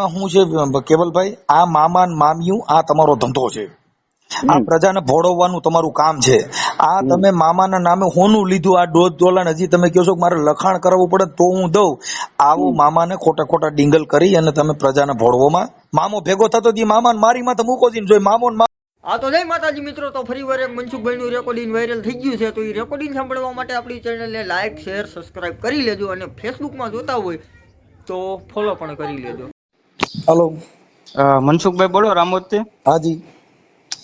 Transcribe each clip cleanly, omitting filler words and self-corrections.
હું છે કેવલભાઈ, આ મામા ને મામિયું આ તમારો ધંધો છે, આ પ્રજાને ભોળવવાનું તમારું કામ છે. આ તમે મામાના નામે હોનું લીધું, આ ડોઝ દોલાણ હજી તમે કહો છો કે મારે લખાણ કરાવવું પડે તો હું દઉં. આવો મામાને ખોટા ખોટા ડિંગલ કરી અને તમે પ્રજાને ભોળવોમાં મામો ભેગો થતો મામાને મારી માથે મૂકો દીને જોઈ મામો. આ તો જય માતાજી મિત્રો, તો ફરી વાર એક મનસુખભાઈ નું રેકોર્ડિંગ વાયરલ થઈ ગયું છે. તો એ રેકોર્ડિંગ સાંભળવા માટે આપણી ચેનલને લાઈક, શેર, સબસ્ક્રાઇબ કરી લેજો અને ફેસબુકમાં જોતા હોય તો ફોલો પણ કરી લેજો. હલો, મનસુખભાઈ બોલો, રામોદથી. હાજી,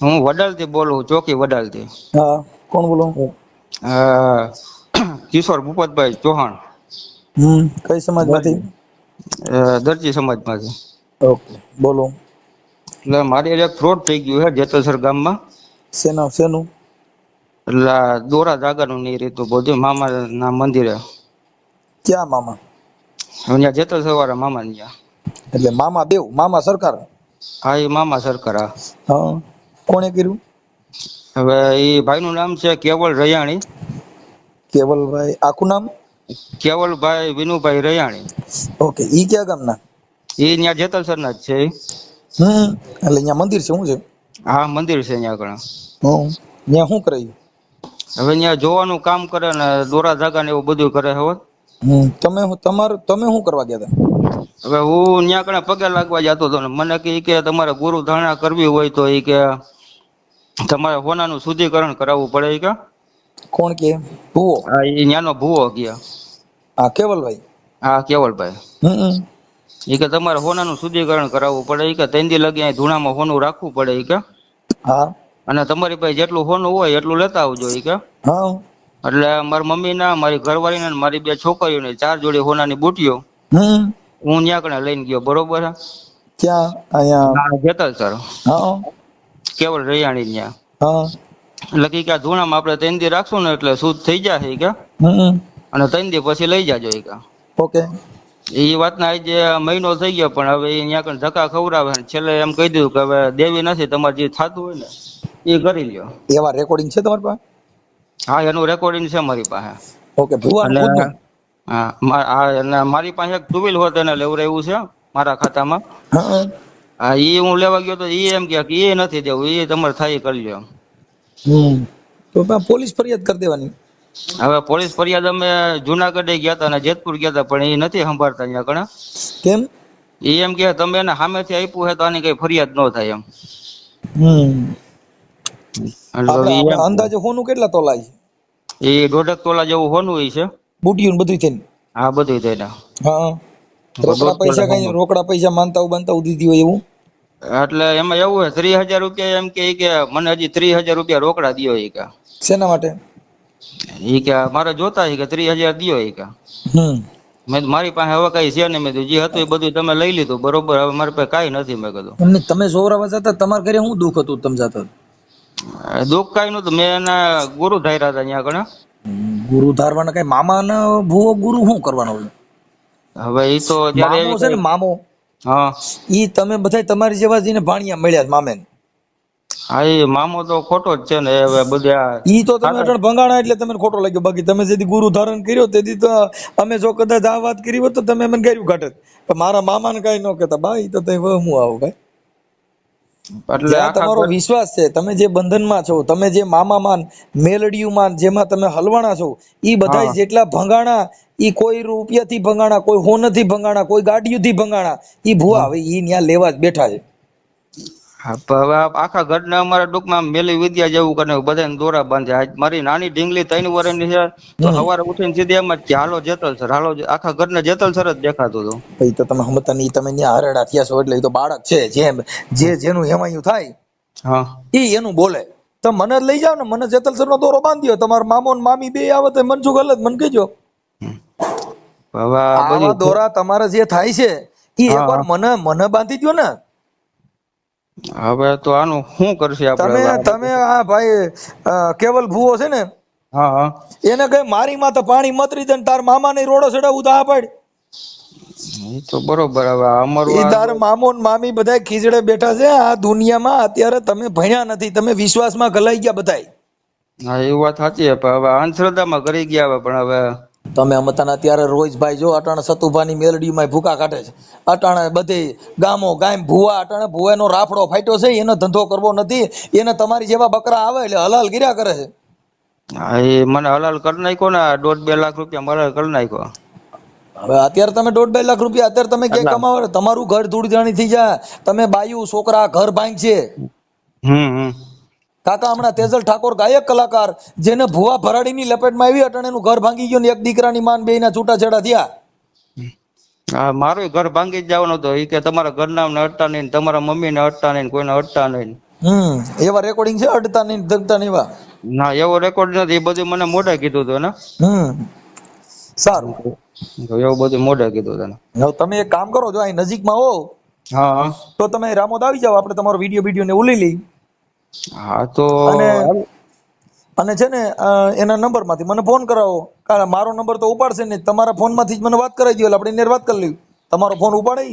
હું વડાલથી બોલું, ચોકી વડાલથી. હા, કોણ બોલો? કિશોર ભૂપતભાઈ ચૌહાણ. કઈ સમાજમાંથી? દરજી સમાજમાંથી. ઓકે, બોલો. એટલે મારી એક ફ્રોડ થઈ ગયું છે જેતલસર ગામમાં. શેનું? એટલે દોરા જાગાનું નહીં રહેતું બધું મામાના મંદિરે. ક્યાં મામા? અહીંયા જેતલસર વાળા મામા ત્યાં. એટલે મામા દેવ, મામા સરકાર? હા, એ મામા સરકાર. હા, કોણે કર્યું? હવે એ ભાઈનું નામ છે કેવલ રૈયાણી. કેવલભાઈ, આખું નામ? કેવલભાઈ વિનુભાઈ રૈયાણી. ઓકે, ઈ ક્યાં ગામના? એ ત્યાં જેતલસરના જ છે. એટલે અહીંયા મંદિર છે, શું છે? હા, મંદિર છે ત્યાં આગળ. ત્યાં શું કરે? હવે ત્યાં જોવાનું કામ કરે ને દોરા જાગા ને એવું બધું કરે. હવે તમે શું કરવા ગયા હતા? હવે હું ત્યાં કણે પગે લાગવા જતો હતો ને મને કે તમારે ગુરુ ધારણા કરવી હોય તો એ કે તમારે હોનાનું શુદ્ધિકરણ કરાવવું પડે. કે કોણ કે? ભૂવો? હા, એ ત્યાંનો ભૂવો ગયા. હા, કેવલભાઈ. હા, કેવલભાઈ. એ કે તમારે હોનાનું શુદ્ધિકરણ કરાવવું પડે. એ કે 3 દી લગી અહીં ધૂણામાં હોનું રાખવું પડે. એ કે હા, અને તમારી પાસે જેટલું હોનું હોય એટલું લેતા આવજો. એ કે હા. એટલે મારી મમ્મી ના, મારી ઘરવાળી ને, મારી 2 છોકરીઓને 4 જોડી હોનાની બુટીઓ હું ત્યાં કણે લઈને ગયો. બરોબર? ક્યાં? અહીંયા જેતલસર. હા, કેવલ રૈયાણી ત્યાં. હા. એટલે કે ધૂણામાં આપણે 3 દી રાખશું ને એટલે શુદ્ધ થઈ જાય. કે અને 3 દી પછી લઈ જાજો. કે ઓકે. એ વાતના આજે મહિનો થઈ ગયો પણ હવે અહીંયા કણ ધક્કા ખવડાવે. છેલ્લે એમ કહી દીધું કે હવે દેવી નથી, તમારે જે થતું હોય ને એ કરી લ્યો. એવા રેકોર્ડિંગ છે તમારી પાસે? હા, એનું રેકોર્ડિંગ છે મારી પાસે. ઓકે, ભુવાનું ખુદનું? હા, મારી પાસે એક 2 વ્હીલ હોત એને લેવડાવ્યું છે મારા ખાતામાં. હા, એ હું લેવા ગયો તો એ એમ કે એ નથી દેવું, એ તમારે થાય કરી લ્યો. તો પોલીસ ફરિયાદ કરી દેવાની. હવે પોલીસ ફરિયાદ અમે જુનાગઢ ગયા હતા અને જેતપુર ગયા હતા પણ એ નથી સંભાળતા અહીંયા કણે. કેમ? એ એમ કે તમે એને સામેથી આપ્યું છે તો આની કઈ ફરિયાદ ન થાય એમ. અંદાજે હોનું કેટલા તોલા છે? એ 1.5 તોલા જેવું હોનું હોય છે. બુટીયું બધું થઈને? હા, બધું થઈને. હા. રોકડા પૈસા માનતા દીધી હોય એવું? એટલે એમાં એવું હોય 30,000 રૂપિયા એમ કે મને હજી 30,000 રૂપિયા રોકડા દિયો. એ કે શેના માટે? એ કે મારે જોતા કે 30,000 દિયો. એ કે મેં મારી પાસે હવે કઈ છે ને, મેં જે હતું એ બધું તમે લઈ લીધું. બરોબર, હવે મારી પાસે કઈ નથી. મેં કીધું તમે જોરાવા જતા, તમારા ઘરે શું દુઃખ હતું તમે જતા? દુઃખ કઈ નતું, મેં એના ગુરુ ધાર્યા હતા અહીંયા આગળ. ગુરુ ધારવાના કઈ મામા ના ભૂવો ગુરુ શું કરવાનો હોય? હવે એ તો મામો છે ને, મામો. હા, ઈ તમે બધા તમારી જેવા જઈને ભાણિયા મળ્યા મામે. હા, એ મામો તો ખોટો જ છે ને. હવે બધા ઈ તો તમે અટણ ભંગાણા એટલે તમને ખોટો લાગ્યો. બાકી તમે જેથી ગુરુ ધારણ કર્યો તેથી તો અમે જો કદાચ આ વાત કરી હોત તો તમે મને ગાર્યું કાઢત. પણ મારા મામાને કઈ ન કહેતા. ભાઈ તો તમે હું આવો ભાઈ. એટલે તમારો વિશ્વાસ છે, તમે જે બંધનમાં છો, તમે જે મામામાન મેલડીયુમાન જેમાં તમે હલવાણા છો, ઈ બધા જેટલા ભંગાણા, ઈ કોઈ રૂપિયાથી ભંગાણા, કોઈ હોનથી ભંગાણા, કોઈ ગાડીઓથી ભંગાણા, ઈ ભુવા હવે ઈ ન્યા લેવા જ બેઠા છે. હવે આખા ઘરના અમારા ટૂંકમાં મેલી વિદ્યા જેવું કરે, બધાને દોરા બાંધે. મારી નાની ઢીંગલી 3 વર્ષની છે તો સવારે ઉઠીને સીધી એમ જ કે હાલો જેતલસર, હાલો. આખા ઘરને જેતલસર જ દેખાતું હતું. ભાઈ તો તમે સમજતા નહીં, તમે ત્યાં હરડા થયા છો એટલે એ તો બાળક છે. જેનું હેમાયું થાય હા ઈ એનું બોલે. તો મને લઈ જાવ ને, મને જેતલસર નો દોરો બાંધ્યો. તમારા મામો ને મામી બે આવે તો મનસુખ હાલત મને કહેજો. હવે આવા દોરા તમારે જે થાય છે ઈ એકવાર મને બાંધી દો ને. હવે તો આનું શું કરશે આપણે? તમે આ ભાઈ કેવલ ભૂવો છે ને, એને કઈ મારી માં તો પાણી મતરી દે, તાર મામા ને રોડો ચડાવું તો આ પાડ. એ તો બરોબર. હવે અમારું તાર મામો ને મામી બધા ખીજડે બેઠા છે આ દુનિયામાં. અત્યારે તમે ભણ્યા નથી, તમે વિશ્વાસમાં ગલાઈ ગયા બધા. હા, એ વાત સાચી છે. પણ હવે અંધશ્રદ્ધામાં કરી ગયા. હવે પણ હવે તમે અમતાના અત્યારે રોહિતભાઈ જો અટાણે સતુભાની મેલડીમાં ભૂકા કાઢે છે, અટાણે બધે ગામો ગામ ભૂવા, અટાણે ભૂવાનો રાફડો ફાટ્યો છે, એનો ધંધો કરવો નથી, એને તમારી જેવા બકરા આવે એટલે હલાલ ગીર્યા કરે છે. હા, એ મને હલાલ કરી નાખ્યો ને 1.5-2 લાખ રૂપિયા હલાલ કરી નાખ્યો. હવે અત્યારે તમે 1.5-2 લાખ રૂપિયા અત્યારે તમે ક્યાં કમાવો? તમારું ઘર ધૂળ જાણી થઈ જાય, તમે બાયું છોકરા ઘર ભાંગ છે. કાકા હમણાં તેજલ ઠાકોર ગાયક કલાકાર જેને ભુવા ભરાડીની લપેટમાં આવી, અટાણે એનું ઘર ભાંગી ગયું ને એક દીકરાની માન બેયના છૂટાછેડા થયા. હા, મારું ઘર ભાંગી જ જવાનું હતું. એ કે તમારા ઘરના ને અડતા નહીં, તમારા મમ્મી ને અડતા નહીં, કોઈને અડતા નહીં. એવા રેકોર્ડિંગ છે અડતા નહીં ધગતા નહીં એવા? ના, એવો રેકોર્ડ નથી. એ બધું મને મોઢે કીધું હતું ને. સારું, એવું બધું મોઢે કીધું હતું. હવે તમે એક કામ કરો, જો અહીં નજીકમાં હો હા, તો તમે રામોદ આવી જાઓ, આપણે તમારો વિડીયો ને ઉલી લઈ. હા તો અને છે ને એના નંબર માંથી મને ફોન કરાવો, કારણ મારો નંબર તો ઉપાડશે નહીં, તમારા ફોન માંથી જ મને વાત કરાવી દો એટલે આપણે એની વાત કરી લઈએ. તમારો ફોન ઉપાડે?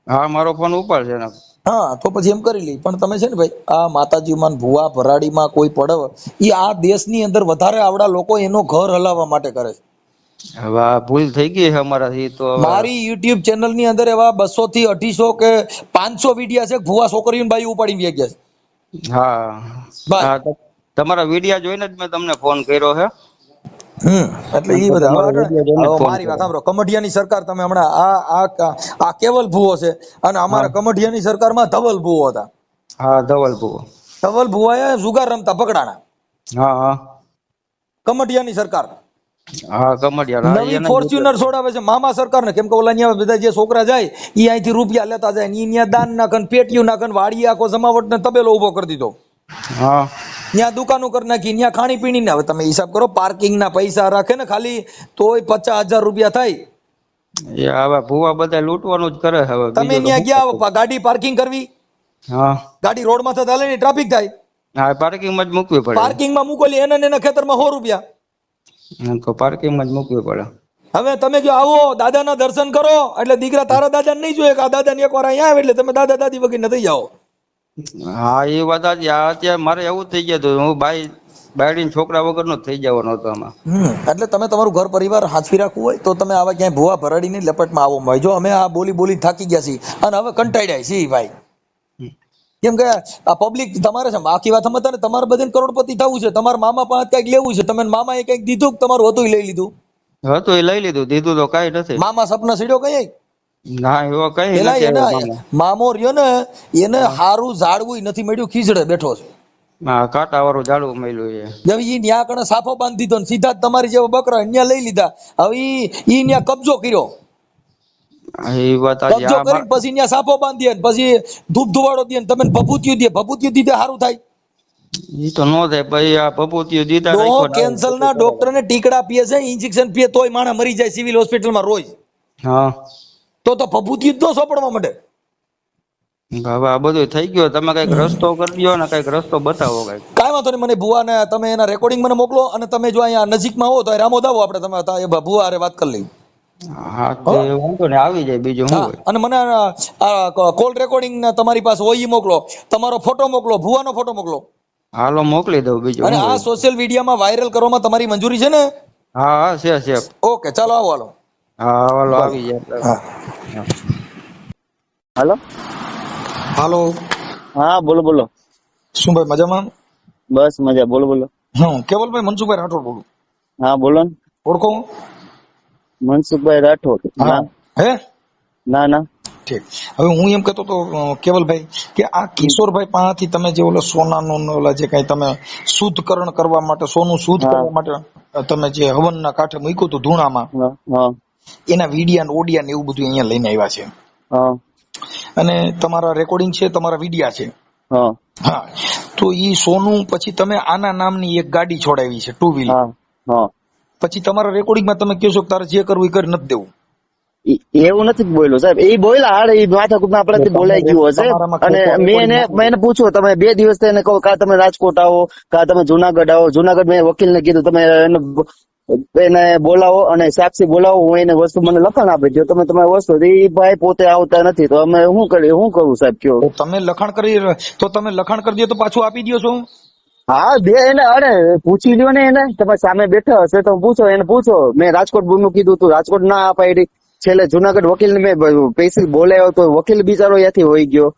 હા, મારો ફોન ઉપાડશે ને. હા, તો પછી એમ કરી લઈ. પણ તમે છે ને ભાઈ, આ માતાજીમાં ભુવા ભરાડીમાં કોઈ પડવ, એ આ દેશની અંદર વધારે આવડા લોકો એનો ઘર હલાવવા માટે કરે છે. હવે આ ભૂલ થઈ ગઈ છે અમારાથી. તો મારી યુટ્યુબ ચેનલ ની અંદર એવા 200 થી 250 કે 500 વિડિયા છે, ભુવા છોકરીઓને બાઈ ઉપાડી ગયા છે. હા, તમારા વિડિયા જોઈને જ મેં તમને ફોન કર્યો છે. એટલે એ બધા મારી વાત સાંભળો. કમઢિયાની સરકાર, તમે હમણાં આ કેવલ ભુવો છે અને અમારા કમઢિયાની સરકારમાં ધવલ ભુવો હતા. હા, ધવલ ભુવો. ધવલ ભુવાએ જુગાર રમતા પકડાણા. હા, કમઢિયાની સરકાર. હા, કમઢિયા નવી ફોર્ચ્યુનર છોડાવે છે મામા સરકાર ને. કેમ કે ઓલા ન્યા બધા જે છોકરા જાય ઈ અહીંથી રૂપિયા લેતા જાય ને ઈ ન્યા દાન નાખન, પેટીયું નાખન, વાડી આખો જમાવટ ને તબેલો ઉભો કરી દીધો. હા, ત્યાં દુકાનો કરી નાખી, ત્યાં ખાણી પીણી ના. હવે તમે હિસાબ કરો, પાર્કિંગ ના પૈસા રાખે ને ખાલી તોય 50,000 રૂપિયા થાય. એ હવે ભુવા બધા લૂંટવાનું જ કરે હવે. તમે ત્યાં ગયા ગાડી પાર્કિંગ કરવી, ગાડી રોડ માં ચાલે ને ટ્રાફિક થાય, હા, પાર્કિંગ માં જ મૂકવી પડે. પાર્કિંગ માં મૂકેલી એના ખેતરમાં 100 રૂપિયા, તો પાર્કિંગ માં જ મૂકવી પડે. હવે તમે જો આવો દાદાના દર્શન કરો એટલે દીકરા તારા દાદા નહીં જોઈએ કે આ દાદા ને એકવાર અહીંયા આવે એટલે તમે દાદા દાદી વગર થઈ જાઓ. હા, એ વાત સાચી. અત્યારે મારે એવું થઈ ગયું હતું, હું બાયડીન છોકરા વગરનો થઈ જવાનો હતો આમાં. એટલે તમે તમારું ઘર પરિવાર હાંચવી રાખવું હોય તો તમે આવા ક્યાંય ભુવા ભરાડીની લપેટમાં આવો ભાઈ. જો અમે આ બોલી થાકી ગયા છીએ અને હવે કંટાળ્યા છીએ ભાઈ. કેમ કે આ પબ્લિક તમારે છે, આખી વાત સમજતા ને, તમારે બધાને કરોડપતિ થવું છે, તમારા મામા પાસે કઈક લેવું છે, તમે મામા એ કઈક દીધું, તમારું હતું લઈ લીધું. હતું એ લઈ લીધું, દીધું તો કઈ નથી. મામા સપના સીડ્યો કઈ ના, એવો કઈ નથી. મામો રહ્યો ને એને હારું ઝાડવું નથી મળ્યું, ખીજડે બેઠો છે. કાંટા વાળું ઝાડવું મળ્યું છે. હવે ઈ ન્યા કણે સાફો બાંધી દીધો ને સીધા તમારી જેવા બકરા ન્યા લઈ લીધા. હવે ઈ ન્યા કબજો કર્યો, એ વાત કબજો કરી પછી ન્યા સાફો બાંધી પછી ધૂપ ધુવાડો દે ને તમે ભભૂતિયું દે, ભભૂતિયું દીધે સારું થાય? ઈ તો નો થાય ભાઈ. આ ભભૂતિયું દીધા કેન્સર ના ડોક્ટર ને ટીકડા પીએ છે, ઇન્જેક્શન પીએ તોય માણસ મરી જાય સિવિલ હોસ્પિટલમાં રોજ. હા, તો ભભૂતિયું જ ન સોપડવા માંડે. હવે આ બધું થઈ ગયું, તમે કઈક રસ્તો કરી દો ને, કઈક રસ્તો બતાવો કઈક. કાંઈ વાંધો નહીં, મને ભુવા ને તમે એના રેકોર્ડિંગ મને મોકલો અને તમે જો અહીંયા નજીકમાં હો તો રામોદ આવો, આપણે તમે ભુવા હારે વાત કરી લઈએ. હા, વાંધો ને, આવી જાય. બીજું શું હોય? અને મને કોલ રેકોર્ડિંગ તમારી પાસે હોય ઈ મોકલો, તમારો ફોટો મોકલો, ભુવાનો ફોટો મોકલો. હાલો, મોકલી દઉં. બીજું અને આ સોશિયલ મીડિયામાં વાયરલ કરવામાં તમારી મંજૂરી છે ને? હા, છે. ઓકે, ચાલો આવો. હાલો. હા, હાલો, આવી જાય. હાલો. હા, બોલો. શું ભાઈ, મજામાં? બસ મજા. બોલો. કેવલભાઈ મનસુખભાઈ રાઠોડ બોલું. હા, બોલો ને. ઓળખો? મનસુખભાઈ રાઠોડ. હે? ના. ઠીક. હવે હું એમ કહેતો તો કેવલભાઈ કે આ કિશોરભાઈ પાસેથી તમે જે ઓલા સોનાનું ઓલા જે કઈ તમે શુદ્ધકરણ કરવા માટે, સોનું શુદ્ધ કરવા માટે તમે જે હવનના કાંઠે મૂક્યું હતું ધૂણામાં, એના વિડિયા ને ઓડિયા ને એવું બધું અહીંયા લઈને આવ્યા છે. અને તમારા રેકોર્ડિંગ છે, તમારા વિડિયા છે. હા, તો ઈ સોનું પછી તમે આના નામની એક ગાડી છોડાવી છે, 2 વ્હીલર. પછી તમારા રેકોર્ડિંગમાં તમે કહો છો કે તારે જે કરવું એ કરી નથી દેવું. એવું નથી બોલ્યો સાહેબ. એ બોલ્યા હાડે એ માથાકૂટમાં આપણાથી બોલાઈ ગયું હશે. અને મેં એને પૂછ્યું, તમે 2 દિવસ એને કહો કા તમે રાજકોટ આવો કા તમે જુનાગઢ આવો. જુનાગઢ મેં વકીલ ને કીધું તમે એને બોલાવો અને સાક્ષી બોલાવો, હું એને વસ્તુ મને લખાણ આપી દો. તમે તમારી વસ્તુ, એ ભાઈ પોતે આવતા નથી તો અમે શું કરું સાહેબ? કયો તમે લખાણ કરી દો તો પાછું આપી દો છો? હા બે એને અરે પૂછી લ્યો ને એને, તમે સામે બેઠા હશે તો પૂછો, એને પૂછો. મેં રાજકોટ નું કીધું તું, રાજકોટ ના અપાડી. છેલ્લે જુનાગઢ વકીલ ને મેં પૈસે બોલાયો તો વકીલ બિચારો ત્યાંથી હોઈ ગયો.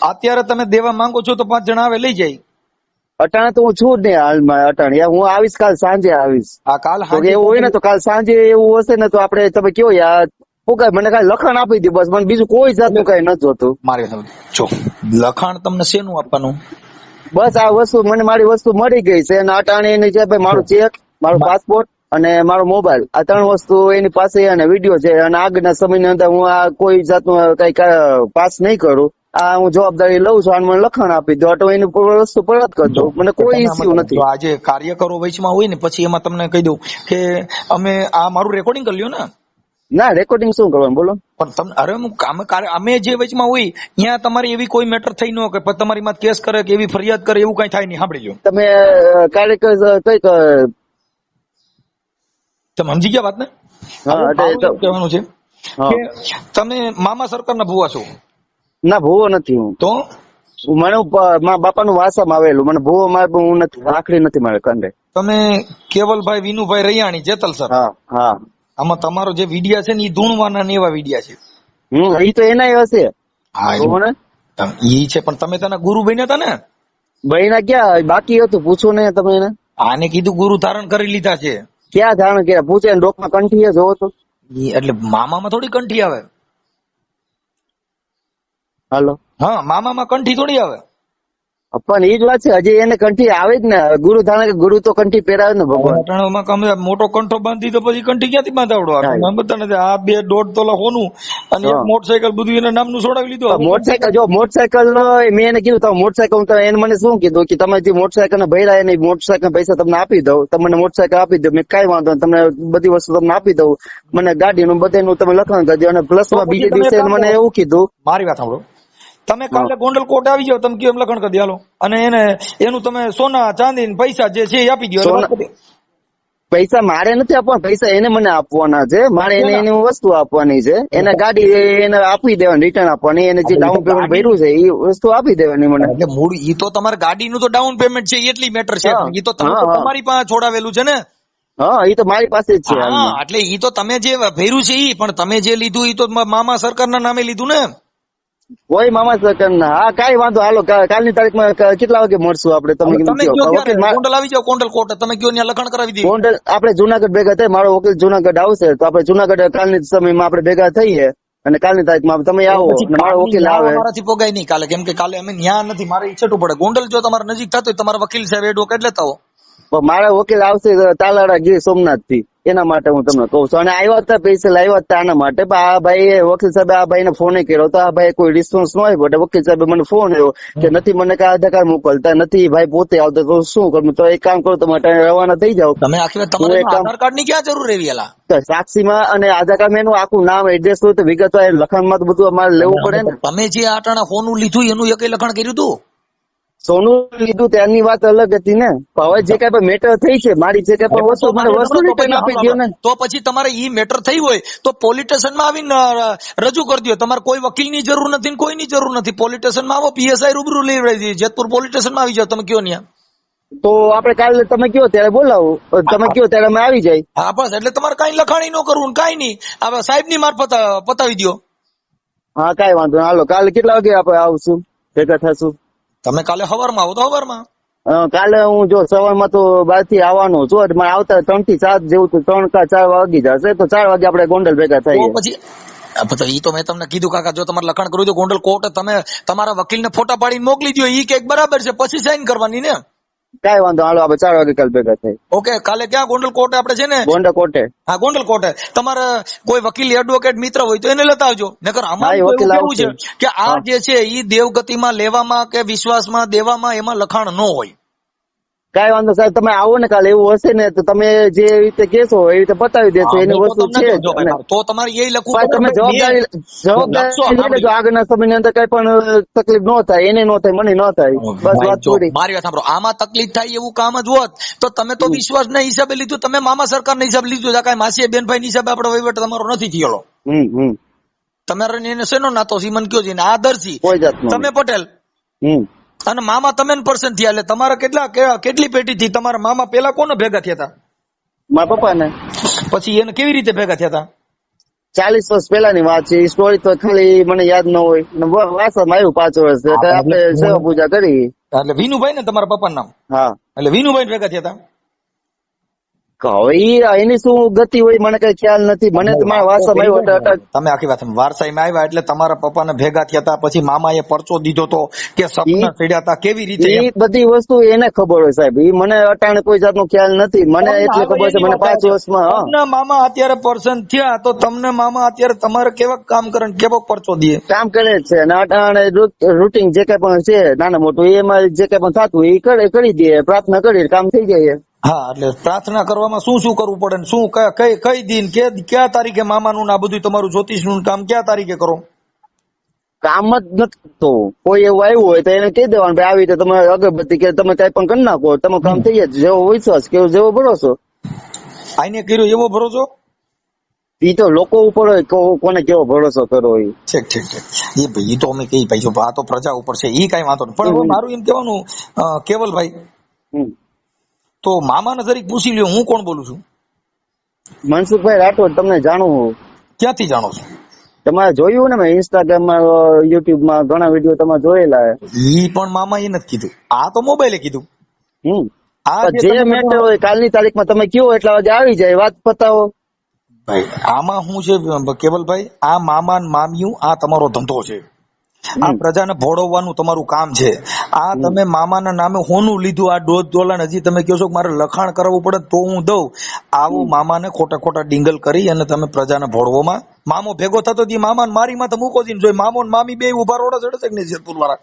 અત્યારે તમે દેવા માંગો છો તો 5 જણા આવે લઈ જાય. અટાણે તો હું છું જ નહીં હાલમાં. અટાણે હું આવીશ, કાલ સાંજે આવીશ. આ કાલ તો કે એવું હોય ને તો કાલ સાંજે એવું હશે ને તો આપણે તમે કયો યાર હું કઈ મને કાંઈ લખાણ આપી દે બસ, મને બીજું કોઈ જાતનું કઈ નથી જોતું. મારી જો લખાણ તમને શેનું આપવાનું? બસ આ વસ્તુ મને મારી વસ્તુ મળી ગઈ છે અને અટાણે એની છે ભાઈ મારું ચેક, મારું પાસપોર્ટ અને મારો મોબાઈલ, આ 3 વસ્તુ એની પાસે અને વિડીયો છે. અને આગળના સમયની અંદર હું આ કોઈ જાતનું કઈ પાસ નહીં કરું. આ હું જવાબદારી લઉં છું અને મને લખાણ આપી દો તો એની વસ્તુ પરત કરી દઉં, મને કોઈ ઇસ્યુ નથી. આજે કાર્યકરો વચમાં હોય ને પછી એમાં તમને કહી દઉં કે અમે આ મારું રેકોર્ડિંગ કરી લ્યો ને. ના રેકોર્ડિંગ શું કરવાનું બોલો? પણ તમને અરે હું અમે જે વચમાં હોય ત્યાં તમારી એવી કોઈ મેટર થઈ ન કે તમારી માં કેસ કરે કે એવી ફરિયાદ કરે એવું કઈ થાય નહીં. સાંભળી લો, તમે કાર્યકર કઈક તમે સમજી ગયા વાત ને? હા એટલે કહેવાનું છે હા. કે તમે મામા સરકારના ભુવા છો ના ભૂવો નથી હું. તો મને મારા બાપાનું વાસામાં આવેલું, મને ભૂવો મારે હું નથી, આખરી નથી મારે કંડે. તમે કેવલભાઈ વિનુભાઈ રૈયાણી જેતલ સર, હા હા આમાં તમારો જે વિડિયા છે ને એ ધૂણવાના ને એવા વિડિયા છે. ઈ તો એનાય હશે. હા જોવો ને ઈ છે, પણ તમે તેના ગુરુ બન્યા હતા ને? બહેના ક્યાં બાકી હતું પૂછો ને તમે એને. આને કીધું ગુરુ ધારણ કરી લીધા છે. ક્યાં જાણ કે પૂછે ને ડોકમાં કંઠીએ જોવો તો. ઈ એટલે મામામાં થોડી કંઠી આવે. હાલો હા મામામાં કંઠી થોડી આવે. પણ ઈ જ વાત છે, હજી એને કંઠી આવે જ ને. ગુરુ ધારણ કે ગુરુ તો કંઠી પહેરાવે ને ભગવાન. અટાણામાં કમે મોટો કંઠો બાંધી તો પછી કંઠી ક્યાંથી બાંધાવડો? હા. બધા નથી. આ 2.5 તોલા હોનું અને એક હા. મોટરસાયકલ બધું એના નામનું છોડાવી લીધું. મોટરસાયકલ જો મોટરસાયકલ મેં એને કીધું તમે મોટરસાયકલ તો એને મને શું કીધું કે તમે જે મોટરસાયકલ ને ભર્યા એને મોટરસાયકલ પૈસા તમને આપી દઉં, તમને મોટરસાયકલ આપી દઉં. મેં કઈ વાંધો નહીં, તમને બધી વસ્તુ તમને આપી દઉં, મને ગાડીનું બધાનું તમે લખાણ કરી દો. અને પ્લસ માં બીજે દિવસે મને એવું કીધું. મારી વાત સાંભળો, તમે કાલે ગોંડલ કોર્ટ આવી જાવ, તમે કેમ લખણ કરી દે હાલો, અને એને એનું તમે સોના ચાંદી ને પૈસા જે છે એ આપી દો. પૈસા મારે નથી આપવાના, પૈસા એને મને આપવાના છે. મારે એને એની વસ્તુ આપવાની છે. એને ગાડી એને આપી દેવાની, રિટર્ન આપવાની. એને જે ડાઉન પેમેન્ટ ભર્યું છે એ વસ્તુ આપી દેવાની મને. એટલે મૂળ ઈ તો તમારે ગાડીનું તો ડાઉન પેમેન્ટ છે એટલી મેટર છે. હા. ઈ તો તમે તો તમારી પાસે છોડાવેલું છે ને. હા એ તો મારી પાસે જ છે હા હાલમાં. એટલે ઈ તો તમે જે ભર્યું છે ઈ, પણ તમે જે લીધું ઈ તો મામા સરકારના નામે લીધું ને. કોઈ મામા સરકાર ના. હા કઈ વાંધો, હાલો કાલની તારીખમાં કેટલા વાગે મળશું આપણે? તમે તમે કયો. કયો વકીલ ત્યારે ગોંડલ આવી જાવ, ગોંડલ કોર્ટ તમે કયો ત્યાં લખાણ કરાવી દઈએ. ગોંડલ આપણે જુનાગઢ ભેગા થાય, મારો વકીલ જુનાગઢ આવશે તો આપણે જુનાગઢ કાલની સમયમાં આપણે ભેગા થઈએ અને કાલની તારીખમાં તમે આવો અને મારો વકીલ આવે. મારાથી પોગાય નહીં કાલે, કેમ કે કાલે અમે ન્યા નથી, મારે ઈચ્છતું પડે. ગોંડલ જો તમારે નજીક થતું હોય તમારા વકીલ સાહેબ એડવોકેટ લેતા હો. પણ મારા વકીલ આવશે તાલાળા ગીર સોમનાથ થી, એના માટે હું તમને કહું છું. અને આવ્યા હતા પૈસા આવ્યા હતા આના માટે, પણ આ ભાઈ વકીલ સાહેબ આ ભાઈ ને ફોન કર્યો તો આ ભાઈ કોઈ રિસ્પોન્સ ન આવ્યો. એટલે વકીલ સાહેબ મને ફોન આવ્યો કે નથી મને કઈ આધાર કાર્ડ મોકલતા નથી, ભાઈ પોતે આવતો તો શું કરું? તો એક કામ કરો, તમે રવાના થઈ જાઓ. તમે આખી વાત તમારે આધાર કાર્ડ ની ક્યાં જરૂર એવી એલા? સાક્ષીમાં અને આધાર કાર્ડ એનું આખું નામ એડ્રેસ હોય તો વિગત લખાણમાં તો બધું અમારે લેવું પડે ને. તમે જે આટાણા ફોનું લીધું એનું એક લખાણ કર્યું હતું? સોનું લીધું ત્યાંની વાત અલગ હતી ને. હવે જે કઈ પણ મેટર થઈ છે મારી, જે કઈ પણ વસ્તુ મને વસ્તુ રિટર્ન આપી દો ને. તો પછી તમારે ઈ મેટર થઈ હોય તો પોલીસ સ્ટેશનમાં આવીને રજૂ કરી દો. તમારે કોઈ વકીલની જરૂર નથી ને કોઈની જરૂર નથી. પોલીસ સ્ટેશનમાં આવો, પીએસઆઈ રૂબરૂ લઈ જઈએ. જેતપુર પોલીસ સ્ટેશનમાં આવી જાવ, તમે કયો ન્યા. તો આપણે કાલે તમે કયો ત્યારે બોલાવો, તમે કયો ત્યારે અમે આવી જાય. હા બસ, એટલે તમારે કઈ લખાણી ન કરવું ને કઈ નહીં. હવે સાહેબ ની મારફત પતાવી દો. હા કઈ વાંધો નહીં. હાલો કાલે કેટલા વાગે આપણે આવશું, ભેગા થશું? તમે કાલે સવારમાં આવો તો સવારમાં. કાલે હું જો સવારમાં તો બહાર થી આવવાનો છું, એટલે મારે આવતા 3 થી 7 જેવું તો 3 કે 4 વાગી જશે. તો 4 વાગે આપણે ગોંડલ ભેગા થઈએ. પછી ઈ તો મેં તમને કીધું કાકા, જો તમારે લખાણ કરવું તો ગોંડલ કોર્ટ તમે તમારા વકીલને ફોટા પાડીને મોકલી દો. ઈ કે બરાબર છે, પછી સાઈન કરવાની ને. કઈ વાંધો, હાલો આપણે 4 વાગે કાલે ભેગા થઈ. ઓકે, કાલે ક્યાં ગોંડલ કોર્ટે આપણે છે ને? ગોંડલ કોર્ટે. હા ગોંડલ કોર્ટે. તમારે કોઈ વકીલ એડવોકેટ મિત્ર હોય તો એને લેતા આવજો. નકર આમાં એવું કેવું છે કે આ જે છે ઈ દેવગતિમાં લેવામાં કે વિશ્વાસમાં દેવામાં એમાં લખાણ ન હોય. કઈ વાંધો સાહેબ, તમે આવો ને કાલે, એવું હશે ને તો તમે જે રીતે કેશો એ રીતે પતાવી દેશો. એની વસ્તુ છે તો તમારે એ લખવું. તમે જવાબદારી લેજો. આગળના સમયની અંદર કઈ પણ તકલીફ ન થાય, એને ન થાય, મને ન થાય. બસ વાત પૂરી. મારી વાત સાંભળો, આમાં તકલીફ થાય એવું કામ જ હોત તો તમે તો વિશ્વાસ ના હિસાબે લીધું. તમે મામા સરકાર ના હિસાબે લીધું. કઈ માસી બેનભાઈ ની હિસાબે આપડે વહીવટ તમારો નથી થયેલો. તમારે એને શેનો નાતો છે મને કયો છે? આ દરસી, કોઈ જાતનો તમે પટેલ. અને મામા તમે પર્સન થયા એટલે તમારા કેટલી પેટી થી તમારા મામા પેલા કોને ભેગા થયા હતા? મારા પપ્પા ને પછી એને કેવી રીતે ભેગા થયા હતા? 40 વર્ષ પહેલાની વાત છે. સ્ટોરી તો ખાલી મને યાદ ન હોય. વાસમાં આવ્યું 5 વર્ષ આપણે સેવા પૂજા કરી. એટલે વિનુભાઈ ને તમારા પપ્પાનું નામ? હા. એટલે વિનુભાઈ ભેગા થયા હતા. હવે એની શું ગતિ હોય મને કઈ ખ્યાલ નથી. મને મારા વાસમાં આવ્યો તમે આખી વાત વારસાઈમાં આવ્યા એટલે તમારા પપ્પાને ભેગા થયા હતા. પછી મામાએ પરચો દીધો તો કે સપના ચડ્યા હતા કેવી રીતે? એ બધી વસ્તુ એને ખબર હોય સાહેબ. એ મને અટાણે કોઈ જાતનો ખ્યાલ નથી. મને એટલે ખબર છે મને 5 વર્ષમાં. તમને મામા અત્યારે પર્સન થયા તો તમને મામા અત્યારે તમારે કેવા કામ કરે કેવો પરચો દે? કામ કરે જ છે. અને અટાણે રૂટીન જે કઈ પણ છે નાના મોટું એમાં જે કઈ પણ થતું એ કરી દે. પ્રાર્થના કરી કામ થઈ જાય. હા, એટલે પ્રાર્થના કરવામાં શું શું કરવું પડે ને શું કઈ દિન કયા તારીખે મામાનું આ બધું તમારું જ્યોતિષનું કામ કયા તારીખે કરો? કામ જ નથી તો કોઈ એવું આવ્યું હોય તો એને કહી દેવાનું ભાઈ આવી રીતે તમે અગરબત્તી કે તમે કઈ પણ કરી નાખો તમે કામ થઈ જાય. જેવો વિશ્વાસ કે જેવો ભરોસો. આઈને કર્યો એવો ભરોસો? ઈ તો લોકો ઉપર હોય કોને કેવો ભરોસો કરવો હોય. ઠીક ઠીક ઠીક. એ ભાઈ તો અમે કઈ ભાઈ આ તો પ્રજા ઉપર છે એ કઈ વાંધો નહીં. પણ મારું એમ કહેવાનું કેવલભાઈ તો મામાને જરીક પૂછી લ્યો હું કોણ બોલું છું? મનસુખભાઈ રાઠોડ. તમને જાણવું? ક્યાંથી જાણો છો? તમારે જોયું ને મેં ઇન્સ્ટાગ્રામમાં યુટ્યુબમાં ઘણા વિડીયો તમે જોયેલા. ઈ પણ મામા એ નથી કીધું, આ તો મોબાઈલે કીધું. જે મેટર હોય કાલની તારીખમાં તમે કયો એટલા વાગે આવી જાય વાત પતાવો. ભાઈ આમાં શું છે કેવલભાઈ, આ મામા મામિયું આ તમારો ધંધો છે. આ પ્રજાને ભોળવવાનું તમારું કામ છે. આ તમે મામાના નામે હોનું લીધું આ ડોઝ ડોલન હજી તમે કહો છો કે મારે લખાણ કરાવવું પડે તો હું દઉં. આવું મામાને ખોટા ખોટા ડિંગલ કરી અને તમે પ્રજાને ભોળવોમાં મામો ભેગો થતો મામા મારી માં મૂકો દીને જોઈ મામો ને મામી બે ઉભા રોડા ચડે છે કે નહીં જેતપુર વાળા?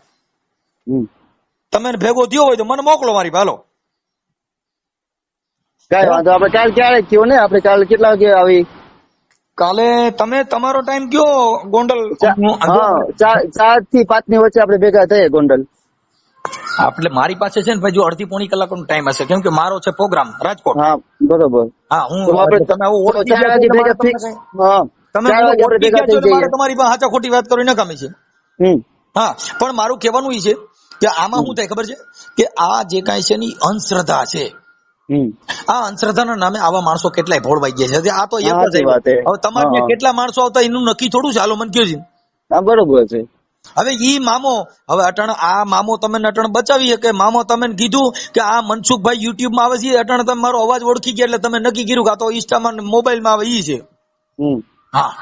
તમે ભેગો થયો હોય તો મને મોકલો મારી ભાલો. કઈ વાંધો આપણે કાલ ક્યારે કયો ને આપણે કાલે કેટલા વાગે આવી? કાલે તમે તમારો ટાઈમ કયો ગોંડલ? 4 થી 5 ની વચ્ચે આપણે ભેગા થઈએ ગોંડલ. એટલે મારી પાસે છે ને ભાઈ જો અડધી પોણી કલાકનો ટાઈમ હશે કેમ કે મારો છે પ્રોગ્રામ રાજકોટ. હા બરોબર. હા હું તમે આવો ઓળખી તમારી પાસે હાચા ખોટી વાત કરી નકામી છે. હા પણ મારું કહેવાનું એ છે કે આમાં શું થાય ખબર છે કે આ જે કાંઈ છે ને અંધશ્રદ્ધા છે. આ અંધશ્રદ્ધાના નામે આવા માણસો કેટલાય ભોળવાઈ ગયા છે. આ તો એક જ વાત. હવે તમારે કેટલા માણસો આવતા એનું નક્કી થોડું છે. હાલો મને કયો છે. હા બરોબર છે. હવે ઈ મામો હવે અટાણ આ મામો તમે અટાણ બચાવી કે મામો તમે કીધું કે આ મનસુખભાઈ યુટ્યુબ માં આવે છે અટાણ તમે મારો અવાજ ઓળખી ગયા એટલે તમે નક્કી કર્યું કે આ તો ઇન્સ્ટામાં મોબાઈલ માં આવે ઈ છે. હા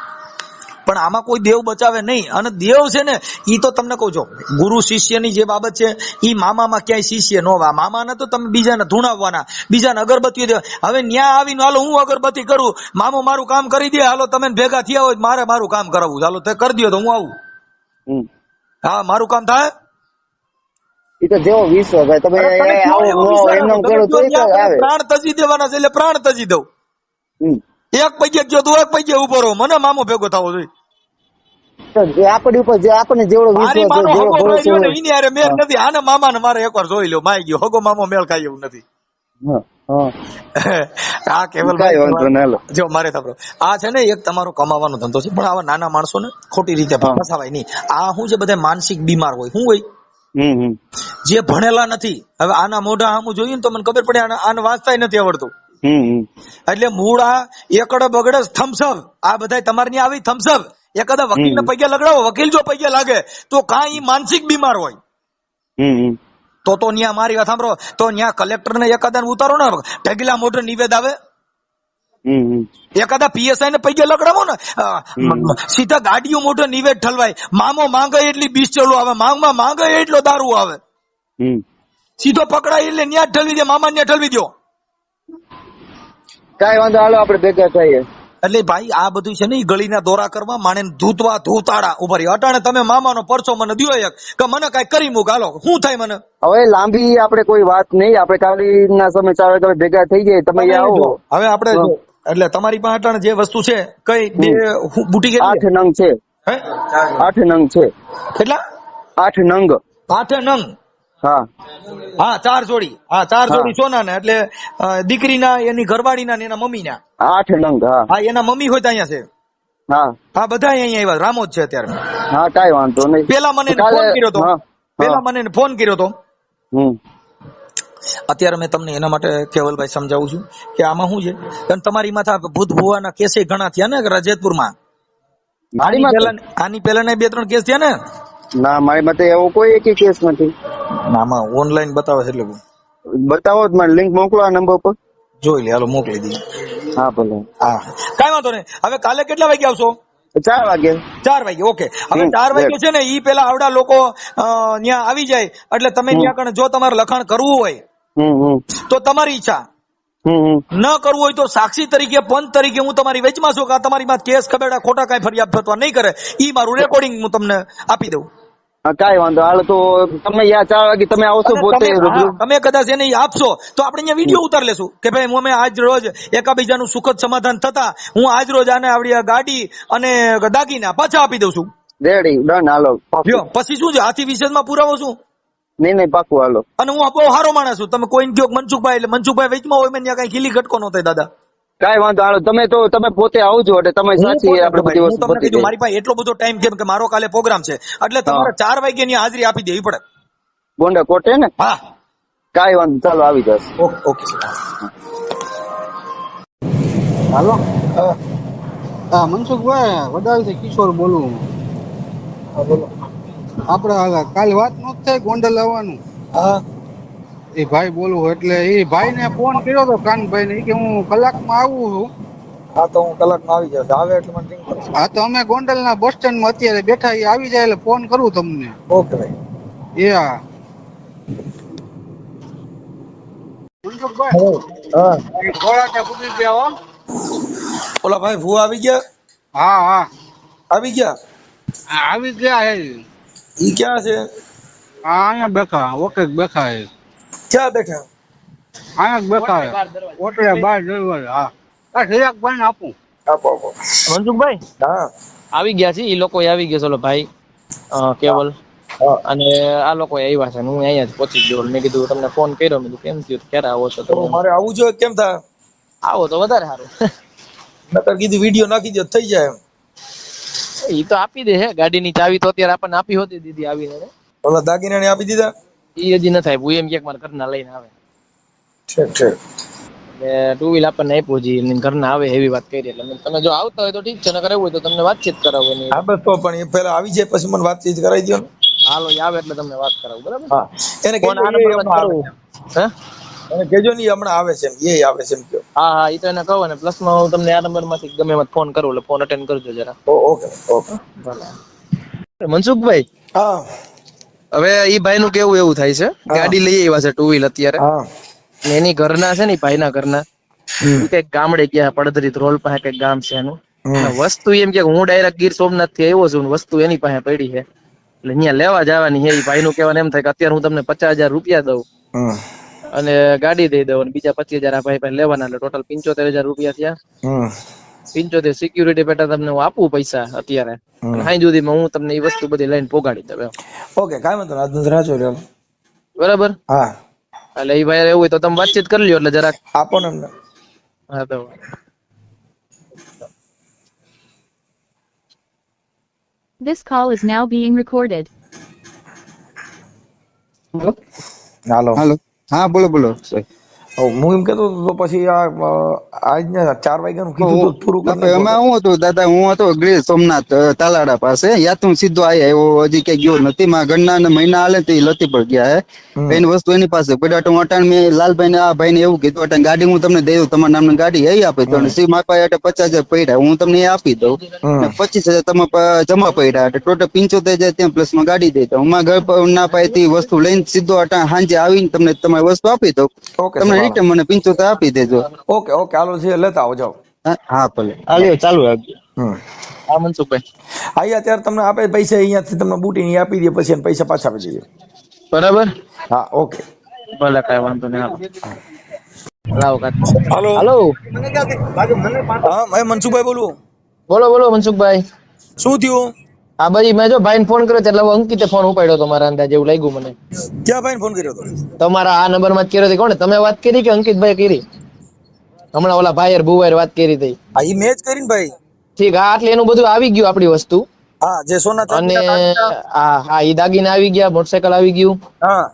પણ આમાં કોઈ દેવ બચાવે નહીં. અને દેવ છે ને ઈ તો તમને કહું છો ગુરુ શિષ્યની જે બાબત છે ઈ મામામાં ક્યાંય શિષ્ય નો વા. મામાને તો તમે બીજાને ધૂણાવવાના, બીજાને અગરબત્તી દે. હવે ન્યા આવીને હાલો હું અગરબત્તી કરું, મામો મારું કામ કરી દે, હાલો તમે ભેગા થયા હોય મારે મારું કામ કરાવવું, હાલો તે કરી દો તો હું આવું. હા મારું કામ થાય. ઈ તો જેવો વિશ્વાસ ભાઈ તમે એમનો કરો તો પ્રાણ તજી દેવાના છે એટલે પ્રાણ તજી દઉં. એક પૈકે ગયો તો એક પૈકે ઉભો રહો, મને મામો ભેગો થવો જોઈએ. આપણી ઉપર જે આપણને જેવડો વિશ્વાસ મેળ નથી. આને મામા ને મારે એકવાર જોઈ લો માઈ ગયો હગો મામો મેળ ખાય એવું નથી. આ કેવલભાઈ જો મારે સાંભળો આ છે ને એક તમારો કમાવાનો ધંધો છે પણ આવા નાના માણસો ને ખોટી રીતે ફસાવાય નહીં. આ શું છે બધા માનસિક બીમાર હોય. શું હોય? જે ભણેલા નથી. હવે આના મોઢા આમ જોયું ને તો મને ખબર પડે આને વાંચતા નથી આવડતું. એટલે મૂળ આ એકડે બગડે થમ્સઅપ આ બધા તમારે ત્યાં આવી થમ્સઅપ એકાદા વકીલ ને પૈયા લગડાવો, વકીલ જો પૈયા લાગે તો કાંઈ માનસિક બીમાર હોય તો ન્યા મારી વાત સાંભળો તો ન્યા કલેક્ટર ને એકાદા ઉતારો ને ઢગલા મોઢે નિવેદ આવે. એકાદા પીએસઆઈ ને પૈયા લગડાવો ને સીધા ગાડીઓ મોઢે નિવેદ ઠલવાય. મામો માંગે એટલી બીસ ચલો આવે, માંગમાં માંગે એટલો દારૂ આવે. સીધો પકડાય એટલે ન્યા ઠલવી દે, મામા ન્યા ઠલવી દો. કઈ વાંધો હાલો આપણે ભેગા થઈએ. એટલે ભાઈ આ બધું છે ને ગળીના દોરા કરવા માણે ધૂતવા ધૂતાડા ઉભા રહી. અટાણે તમે મામાનો પરચો મને દ્યો એક કે મને કઈ કરી મૂક હાલો શું થાય મને. હવે લાંબી આપણે કોઈ વાત નહીં, આપણે કાલી ના સમય 4 વાગે ભેગા થઈ જાય તમે આવો. હવે આપણે એટલે તમારી પાસે અટાણે જે વસ્તુ છે કઈ બે બુટી કેટલી? 8 નંગ છે. 8 નંગ છે. કેટલા? 8 નંગ. 8 નંગ. હા 4 જોડી. હા 4 જોડી સોના ને એટલે દીકરીના એની ઘરવાળીના ને એના મમ્મીના 8 નંગ. હા એના મમ્મી હોય તો અહીંયા છે. હા બધા અહીંયા આવ્યા. રામો જ છે અત્યારે. હા કઈ વાંધો નહીં. પેલા મને ફોન કર્યો તો પેલા મને ફોન કર્યો હતો. હમ અત્યારે મેં તમને એના માટે કેવલભાઈ સમજાવું છું કે આમાં શું છે, કારણ તમારી માથે ભૂત ભુવાના કેસે ઘણા થયા ને રજતપુરમાં. મારી માથે આની પહેલા 2-3 કેસ થયા ને. ના, મારી માથે એવો કોઈ એક કેસ નથી. આમાં ઓનલાઈન બતાવે છે એટલે બતાવો જ, મને લિંક મોકલો આ નંબર પર. જોઈ લે, હાલો મોકલી દઈએ. હા ભલે. હા કઈ વાંધો નહીં. હવે કાલે કેટલા વાગે આવશો? 4 વાગે. 4 વાગે. ઓકે. હવે 4 વાગે છે ને ઈ પેલા આવડા લોકો ત્યાં આવી જાય એટલે તમે ત્યાં કણે જો તમારે લખાણ કરવું હોય તો તમારી ઈચ્છા, ન કરવું હોય તો સાક્ષી તરીકે પંચ તરીકે હું તમારી વેચમાં છું કે આ તમારી માં કેસ ખબેડા ખોટા કઈ ફરિયાદ થવા નહીં કરે, ઈ મારું રેકોર્ડિંગ હું તમને આપી દઉં. કઈ વાંધો. હાલ તો તમે 4 વાગે તમે આવશો પોતે? તમે કદાચ એને આપશો તો આપણે અહીંયા વિડીયો ઉતાર લેશું કે ભાઈ અમે આજ રોજ એકાબીજાનું સુખદ સમાધાન થતા હું આજ રોજ આને આવડી ગાડી અને દાગીના પાછા આપી દઉં છું. Ready, done. હાલો પછી શું છે, હાથી વિશેષમાં પુરાવો છું. નહીં પાકું. હાલો. અને હું બહુ સારો માણસ છું. તમે કોઈ કયો મનસુખભાઈ, એટલે મનસુખભાઈ વેચમાં હોય મેં ત્યાં કઈ ખીલી ઘટકો ન થાય દાદા. કઈ વાંધો. હાલો તમે પોતે આવજો એટલે તમે સાચી આપણે બધી વસ્તુ તમને કીધું મારી પાસે એટલો બધો ટાઈમ કેમ કે મારો કાલે પ્રોગ્રામ છે એટલે તમારે 4 વાગે ની હાજરી આપી દેવી પડે. ગોંડા કોટે ને? હા કઈ વાંધો. ચાલો આવી જશે. ઓકે. હાલો. હા મનસુખભાઈ વડાલથી કિશોર બોલું. હા બોલો. આપડે કાલે વાત નહોતી થઈ ગોંડલ આવવાનું? હા એ ભાઈ બોલું એટલે એ ભાઈ ને ફોન કર્યો હતો કાનભાઈ ને કે હું કલાકમાં આવું છું. હા તો હું કલાકમાં આવી જશે. આવે એટલે મને રિંગ કરજો. હા તો અમે ગોંડલ ના બસ સ્ટેન્ડ માં અત્યારે બેઠા, એ આવી જાય એટલે ફોન કરું તમને. ઓકે ભાઈ. એ હા મનસુખભાઈ. હા ઘોડા પૂછી ગયા હો. ઓલા ભાઈ ભૂવા આવી ગયા? હા આવી ગયા. આવી ગયા હે. ઈ ક્યાં છે? હા અહીંયા બેઠા. ઓકે બેઠા હે. ક્યાં બેઠા? અહીંયા બેઠા હે. ઓટલે બહાર જઈ. હા સિરાક ભાઈ આપું. આપો. મનસુખભાઈ હા આવી ગયા છે, એ લોકો આવી ગયા. ચલો ભાઈ કેવલ અને આ લોકો આવ્યા છે. હું અહીંયા જ પહોંચી ગયો. મેં કીધું તમને ફોન કર્યો, મેં કીધું કેમ થયું, ક્યારે આવો છો? તો મારે આવું જોઈએ કેમ થાય? આવો તો વધારે સારું. નકર કીધું વિડીયો નાખી દો થઈ જાય. એ તો આપી દે હે. ગાડીની ચાવી તો અત્યારે આપણને આપી હોતી દીધી આવીને. ઓલા દાગીના આપી દીધા? એ હજી ન થાય. હું એમ કે મારા ઘરના લઈને આવે. ઠીક એટલે 2 વ્હીલ આપણને આપ્યું છે, ઘરના આવે એવી વાત કરી. એટલે તમે જો આવતા હોય તો ઠીક છે, નકર એવું હોય તો તમને વાતચીત કરાવો. હા બસ તો પણ એ પેલા આવી જાય પછી મને વાતચીત કરાવી દો ને. હાલો એ આવે એટલે તમને વાત કરાવું. બરાબર? હા એને ફોન આ નંબર પર કરું. હે એને કેજો ની હમણાં આવે છે એ આવે છે એમ કયો. હા એ તો એને કહો ને. પ્લસ માં હું તમને આ નંબર માંથી ગમે એમાં ફોન કરું એટલે ફોન અટેન્ડ કરજો જરા. ઓકે. મનસુખભાઈ હા હવે ઈ ભાઈ નું કેવું એવું થાય છે, ગાડી લઈ આવ્યા છે 2 વ્હીલ અત્યારે. હા ને એની ઘરના છે ને ભાઈ ના ઘરના કઈક ગામડે ગયા, પડધરી ધ્રોલ પાસે કઈક ગામ છે એનું. વસ્તુ એમ કે હું ડાયરેક્ટ ગીર સોમનાથ થી આવ્યો છું, વસ્તુ એની પાસે પડી છે એટલે અહીંયા લેવા જવાની છે. ભાઈ નું કહેવાનું એમ થાય કે અત્યારે હું તમને 50,000 રૂપિયા દઉં અને ગાડી દઈ દઉં અને બીજા 25,000 આ ભાઈ પાસે લેવાના, એટલે ટોટલ 75,000 રૂપિયા થયા. 75 સિક્યુરિટી પેટા તમને હું આપું પૈસા અત્યારે, સાંજ સુધીમાં હું તમને એ વસ્તુ બધી લઈને પોગાડી દઉં. ઓકે કાઈ વાંધો નહીં. આજનો રાજો રહ્યો. બરાબર? હા એટલે એ ભાઈ એવું હોય તો તમે વાતચીત કરી લ્યો એટલે જરાક આપો ને અમને. હા તો This call is now being recorded. હાલો. હા બોલો. હું એમ કેતો તો પછી આજને 4 વાગ્યાનું કીધું તો પૂરું કરી અમે હું હતું દાદા, હું હતો ગીર સોમનાથ તાલાડા પાસે. યાદ હું સીધો આવ્યો, હજી કઈ ગયો નથી. મારા ઘરના મહિના હાલે તો લતી પર ગયા હે. એની વસ્તુ એની પાસે પડ્યા. તો અટાણ મેં લાલભાઈ ને આ ભાઈ ને એવું કીધું, અટાણ ગાડી હું તમને દઈ દઉં, તમારા નામની ગાડી એ આપી દઉં. સી મારા પાસે 50,000 પડ્યા, હું તમને એ આપી દઉં. 25,000 તમે જમા પડ્યા, ટોટલ 75,000 ત્યાં પ્લસ માં ગાડી દઈ દઉં. મારા ઘર ના પાસેથી વસ્તુ લઈને સીધો અટાણ સાંજે આવીને તમને તમારી વસ્તુ આપી દઉં. તમને રિટર્ન મને 75 આપી દેજો. ઓકે હાલો છે લેતા આવો જાઓ. હા ભલે. હાલ્યો ચાલુ રાખજો. હા મનસુખભાઈ અહીંયા ત્યારે તમને આપે પૈસા, અહીંયાથી તમને બુટી આપી દે પછી એને પૈસા પાછા આપી દઈએ. બરાબર? હા ઓકે ભલે કઈ વાંધો નહીં. હાલો હાલો. હાલો હા મેં મનસુખભાઈ બોલું. બોલો મનસુખભાઈ. શું થયું? હા ભાઈ મેં જો ભાઈને ફોન કર્યો એટલે અંકિતે ફોન ઉપાડ્યો તો મારા અંદાજે એવું લાગ્યું મને. ક્યાં ભાઈને ફોન કર્યો હતો? તમારા આ નંબર માં જ કર્યો હતો. કોણે તમે વાત કરી કે અંકિતભાઈ કરી? હમણાં ઓલા ભાઈ ભુવાઈ વાત કરી હતી. હા ઈ મેં જ કરીને ભાઈ. ઠીક. હા એટલે એનું બધું આવી ગયું આપણી વસ્તુ. હા જે સોના અને ચાંદીના દાગીના. હા ઈ દાગીના આવી ગયા, મોટરસાયકલ આવી ગયું, હા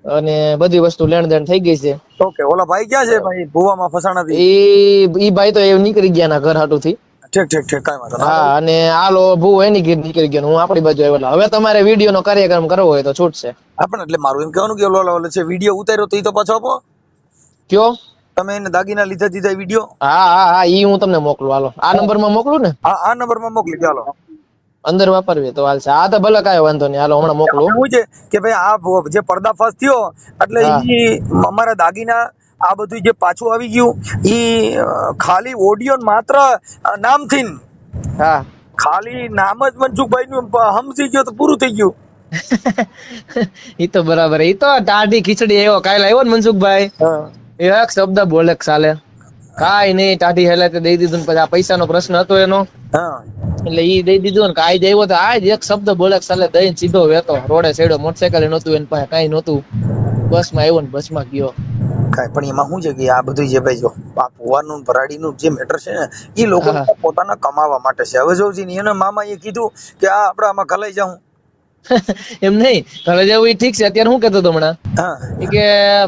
અને બધી વસ્તુ લેણ દેણ થઈ ગઈ છે. ઓકે ઓલા ભાઈ ક્યાં છે ભાઈ ભુવામાં ફસાણા હતી? ઈ ભાઈ તો એ નીકળી ગયા ના ઘર હાટુ થી. ઠીક કાંઈ વાંધો નહીં. હા, અને આલો ભૂ એની ઘેર નીકળી ગયો, હું આપણી બાજુ આવ્યો. હવે તમારે વિડીયો નો કાર્યક્રમ કરવો હોય તો છૂટશે. આપણે એટલે મારું એમ કહેવાનું કે ઓલો છે વિડીયો ઉતાર્યો તો ઈ તો પાછો આપો. કયો? તમે એને દાગીના લીધા દીધા વિડીયો. હા ઈ હું તમને મોકલું. હાલો આ નંબર માં મોકલું ને? હા આ નંબરમાં મોકલી ચાલો. અંદર વાપરવી તો હાલશે. હા તો ભલે કાંઈ વાંધો નહીં, હાલો હમણાં મોકલું. એવું છે કે ભાઈ આ જે પર્દાફાશ થયો એટલે ઈ અમારા દાગીના આ બધું જે પાછું આવી ગયું ઈ ખાલી ઓડિયો માત્ર નામથી હા ખાલી નામ જ મનસુખભાઈ નું સમજી ગયો તો પૂરું થઈ ગયું. ઈ તો બરાબર. ઈ તો ટાઢી ખીચડી એવો કાલે આવ્યો ને મનસુખભાઈ, એક શબ્દ બોલે ચાલે, કાઈ નહીં, ટાઢી હેલાતે દઈ દીધું. પછી આ પૈસાનો પ્રશ્ન હતો એનો, એટલે ઈ દઈ દીધું ને કાઈ આવ્યો તો આજ એક શબ્દ બોલે ચાલે, દઈને સીધો વેતો રોડે સેડો. મોટરસાયકલ નહોતું એની પાસે, કાઈ નહોતું, બસ માં આવ્યો ને બસ માં ગયો. કાંઈ પણ એમાં શું છે કે આ બધું જે ભાઈ જો આ ભુવાનું ભરાડીનું જે મેટર છે ને એ લોકો પોતાના કમાવા માટે છે. હવે જો એના મામા એ કીધું કે આ આપડે આમાં ઘલાઈ જાઉં. એમ નહીં ઘરે જવું એ ઠીક છે. અત્યારે શું કેતો હતો હમણાં કે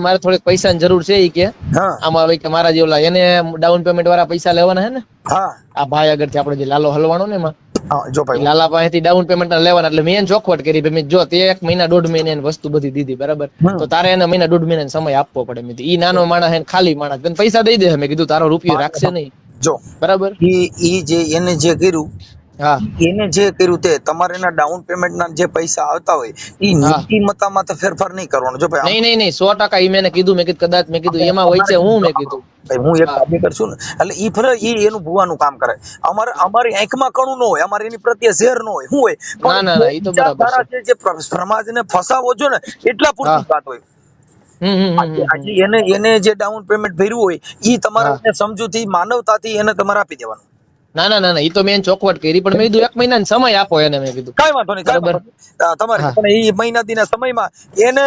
મારે થોડીક પૈસા ની જરૂર છે. ઈ કે આમાં કે મારા જે ઓલા એને ડાઉન પેમેન્ટ વાળા પૈસા લેવાના હે ને, આ ભાઈ આગળ થી આપડે જે લાલો હલવાનો ને એમાં, જો ભાઈ લાલા પાસેથી ડાઉન પેમેન્ટ લેવાના. એટલે મેં ચોખવટ કરી, મેં જો તે 1 મહિના 1.5 મહિના એની વસ્તુ બધી દીધી બરાબર, તો તારે એને મહિના 1.5 મહિના સમય આપવો પડે. મેં ઈ નાનો માણસ હે, ખાલી માણસ, તને પૈસા દઈ દે. મેં કીધું તારો રૂપિયો રાખશે નહીં. જો બરાબર, ઈ જે એને જે કર્યું, એને જે કર્યું તે તમારે એના ડાઉન પેમેન્ટ ના જે પૈસા આવતા હોય ઈ નીતિમત્તામાં તો ફેરફાર નહીં કરવાનો. જો ભાઈ નહીં 100% ઈ મેં કીધું, કદાચ મેં કીધું એમાં હોય છે. મેં કીધું ભાઈ હું એક કાર્યકર છું ને, એટલે ઈ ફરે ઈ એનું ભુવાનું કામ કરે. અમારી આંખમાં કણું ન હોય, અમારે એની પ્રત્યે ઝેર ન હોય. શું હોય ના ઈ તો બરાબર છે. જે સમાજને ફસાવો છો ને એટલા પૂરતી વાત હોય. એને જે ડાઉન પેમેન્ટ ભર્યું હોય ઈ તમારે સમજૂતી માનવતાથી એને તમારે આપી દેવાનું. ના ઈ તો મેં ચોખવટ કરી, પણ મેં કીધું 1 મહિના સમય આપો એને. મેં કીધું કઈ વાંધો નહીં, તમારે પણ એ મહિનાથી સમયમાં એને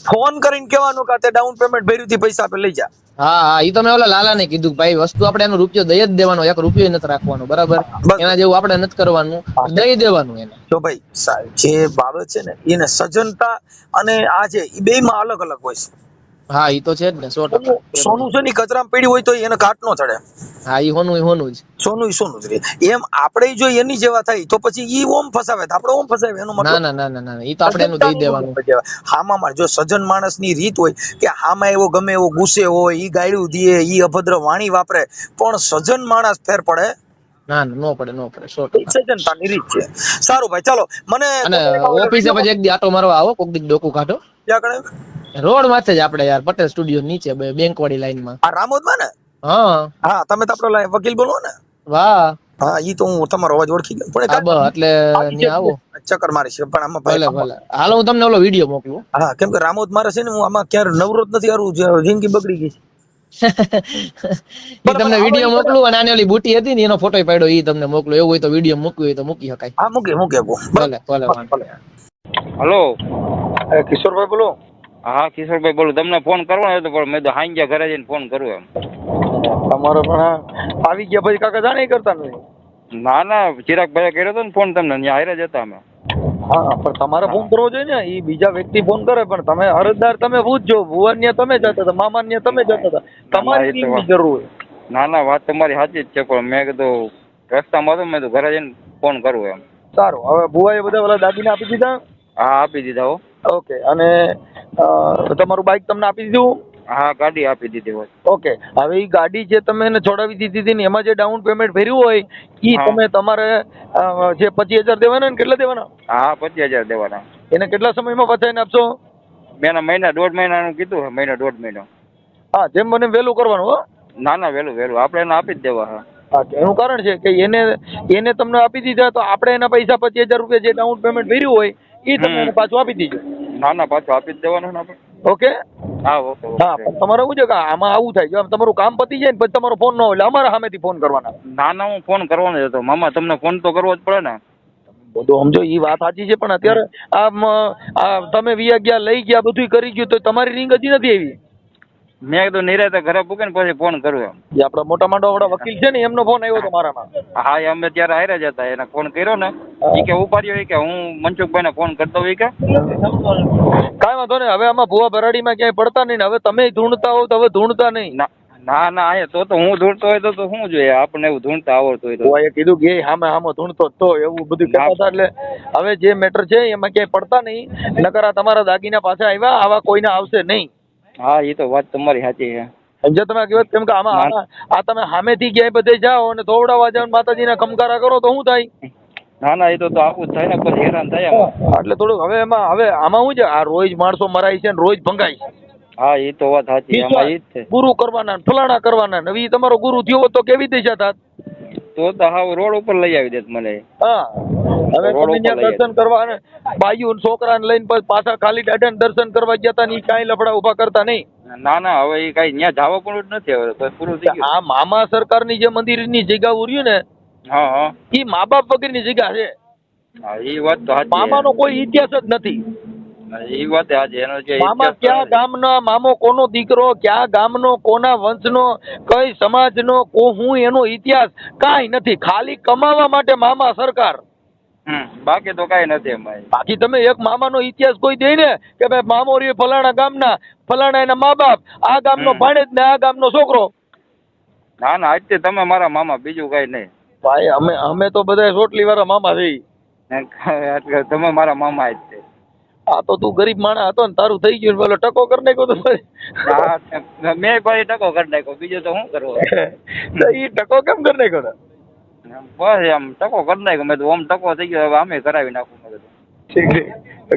ફોન કરીને કહેવાનું કે તે ડાઉન પેમેન્ટ ભર્યું થી પૈસા આપે લઈ જા. હા ઈ તો મેં ઓલા લાલા ને કીધું, ભાઈ વસ્તુ આપણે એનો રૂપિયો દઈ જ દેવાનો, 1 રૂપિયો નથી રાખવાનો બરાબર. એના જેવું આપણે નથી કરવાનું, દઈ દેવાનું એને. જો ભાઈ જે બાબત છે ને એને સજનતા અને આ છે એ બે માં અલગ અલગ હોય છે. હા ઈ તો છે જ ને 100%. સોનું છે ને કચરામાં પડ્યું હોય તો એને કાટ નો ચડે. હા ઈ હોનું જ, સોનું જ રહે. એમ આપણે જો એની જેવા થાય તો પછી ઈ ઓમ ફસાવે તો આપણે ઓમ ફસાવે. એનો મતલબ ના ઈ તો આપણે એનું દઈ દેવાનું. હામાં જો સજન માણસની રીત હોય કે હામાં એવો ગમે એવો ગુસ્સે હોય, ઈ ગાયડું દે, ઈ અભદ્ર વાણી વાપરે, પણ સજન માણસ ફેર પડે ના નો પડે 100%. સજનતાની રીત છે. સારું ભાઈ ચાલો, મને અને ઓફિસે પછી એક દી આટો મારવા આવો, કોક દી ડોકું કાઢો. ક્યાં કણે? રોડ માથે જ આપણે યાર, પટેલ સ્ટુડિયો નીચે બેંક વાળી લાઈન માં. આ રામોદમાં ને? હા તમે તો આપણો વકીલ બોલો ને? વાહ હા ઈ તો હું તમારો અવાજ ઓળખી ગયો. પણ એટલે ત્યાં આવો, ચક્કર મારી છે. પણ આમાં ભલે હાલો હું તમને ઓલો વિડીયો મોકલું. હા કેમ કે રામોદ મારે છે ને, હું આમાં ક્યારે નવરોત નથી, હારું જિંદગી બગડી ગઈ. ઈ તમને વિડીયો મોકલું, અને આની ઓલી બુટી હતી ને એનો ફોટો પાડ્યો, ઈ તમને મોકલું. એવું હોય તો વિડીયો મૂકવું હોય તો મૂકી શકાય. હા મૂકે ભલે. હલો કિશોરભાઈ બોલો. હા કિશોરભાઈ બોલું. તમને ફોન કરવાનો હતો પણ મેં તો હાંજ્યા ઘરે જઈને ફોન કરું એમ. તમારો પણ આવી ગયા પછી કાકા જાણે કરતા નથી? ના ચિરાગભાઈ કર્યો હતો ને ફોન, તમને ત્યાં હારે જ હતા અમે. હા પણ તમારે ફોન કરવો જોઈએ ને, એ બીજા વ્યક્તિ ફોન કરે પણ તમે અરજદાર તમે પૂછજો. ભુવન તમે જતા હતા, મામા તમે જતા હતા, તમારી જરૂર હોય. ના વાત તમારી સાચી જ છે, પણ મેં કીધું રસ્તામાં હતો, મેં તો ઘરે જઈને ફોન કરું એમ. સારું, હવે ભુવાએ બધા ઓલા દાગીના આપી દીધા? હા આપી દીધા હો. ઓકે, અને તમારું બાઇક તમને આપી દીધું? હા ગાડી આપી દીધી હોય. ઓકે, હવે એ ગાડી જે તમે એને છોડાવી દીધી હતી ને એમાં જે ડાઉન પેમેન્ટ ભર્યું હોય એ તમે તમારે જે 25,000 દેવાના ને કેટલા દેવાના? હા 25,000 દેવાના. એને કેટલા સમયમાં પતાવીને આપશો? મેં મહિના 1.5 મહિનાનું કીધું, મહિના 1.5 મહિનો. હા જેમ મને વહેલું કરવાનું. હો ના વહેલું આપણે એને આપી જ દેવા. હા એનું કારણ છે કે એને તમને આપી દીધા તો આપણે એના પૈસા 25,000 રૂપિયા જે ડાઉન પેમેન્ટ ભર્યું હોય એ તમે પાછું આપી દીધો. ના પાછું આપી જ દેવાનું ને આપણે. ઓકે હા ઓકે. હા તમારે શું છે કે આમાં આવું થાય, જો તમારું કામ પતી જાય ને પછી તમારો ફોન ન હોય એટલે અમારા સામેથી ફોન કરવાના. ના હું ફોન કરવાનો જ હતો મામા, તમને ફોન તો કરવો જ પડે ને. બધું સમજો, એ વાત સાચી છે, પણ અત્યારે તમે વિયા ગયા લઈ ગયા બધું કરી ગયું તો તમારી રિંગ હજી નથી આવી. મેં કીધું નિરાતે ઘરે પૂકે ને પછી ફોન કરું એમ. જે આપડા મોટા માંડવા વાળા વકીલ છે ને એમનો ફોન આવ્યો હતો મારામાં. હા એ અમે ત્યારે હારે જ હતા, એને ફોન કર્યો ને ઈ કે ઉપાડ્યો, ઈ કે હું મનસુખભાઈ ને ફોન કરતો હોય કે કાંઈ વાંધો નહીં, હવે આમાં ભુવા ભરાડીમાં ક્યાંય પડતા નહીં ને, હવે તમે ધૂણતા હોવ તો હવે ધૂણતા નહીં. ના અહીંયા તો હું ધૂણતો હોય તો શું જોઈએ, આપણને એવું ધૂણતા આવડતું હોય તો. ભુવાએ કીધું કે હામે હામો ધૂણતો જ તો એવું બધું કહેતા હતા. એટલે હવે જે મેટર છે એમાં ક્યાંય પડતા નહીં, નકર આ તમારા દાગીના પાછા આવ્યા, આવા કોઈને આવશે નહીં. હા એ તો વાત તમારી સાચી છે. સમજ્યા તમે કહેવત? કેમ કે આમાં આ તમે સામેથી ક્યાંય બધે જાઓ અને ધોવડાવવા જાઓ ને માતાજીના ખમકારા કરો તો શું થાય? ના એ તો આવું જ થાય ને, પછી હેરાન થાય એમાં. એટલે થોડુંક હવે આમાં શું છે, આ રોજ માણસો મરાય છે ને રોજ ભંગાય છે. હા એ તો વાત સાચી, એમાં ઈ જ છે. ગુરુ કરવાના ને ફલાણા કરવાના ને, હવે ઈ તમારો ગુરુ થયો હોત તો કેવી દિશા થાત? તો હાવ રોડ ઉપર લઈ આવી દેત મને. હા હવે રોડ તમે ઉપર ત્યાં દર્શન કરવા અને બાયુ છોકરાને લઈને પાછા ખાલી દાડા દર્શન કરવા ગયા હતા ને ઈ કાંઈ લફડા ઉભા કરતા નહીં. ના હવે એ કઈ ત્યાં જવા પણ જ નથી, હવે તો પૂરું થઈ ગયું. આ મામા સરકારની જે મંદિરની જગ્યા ઉર્યું ને, હા ઈ મા બાપ વગરની જગ્યા છે. હા એ વાત તો સાચી. મામાનો કોઈ ઇતિહાસ જ નથી. એ વાત સાચી, એનો જે મામા ક્યાં ગામનો મામો, કોનો દીકરો, ક્યાં ગામનો, કોના વંશનો, કઈ સમાજનો, હું એનો ઇતિહાસ કાંઈ નથી. ખાલી કમાવા માટે મામા સરકાર, બાકી તો કઈ નથી એમાં. બાકી તમે એક મામાનો ઇતિહાસ કોઈ દે ને કે ભાઈ મામો રહ્યો ફલાણા ગામના, ફલાણા એના મા બાપ, આ ગામનો ભાણેજ ને આ ગામનો છોકરો. ના આજથી તમે મારા મામા, બીજું કઈ નહીં. ભાઈ અમે તો બધા સોટલી વાળા મામા થઈ. એટલે તમે મારા મામા જ છે. આ તો તું ગરીબ માણસ હતો ને, તારું થઈ ગયું, બોલો ટકો કરી નાખ્યો તો હા મેં કોઈ ટકો કરી નાખ્યો, બીજું તો શું કરવું. એ ટકો કેમ કરી નાખ્યો તો? બસ આમ ટકો કરી નાખ્યો. મેં તો આમ ટકો થઈ ગયો, હવે અમે કરાવી નાખું. મેં ઠીક છે.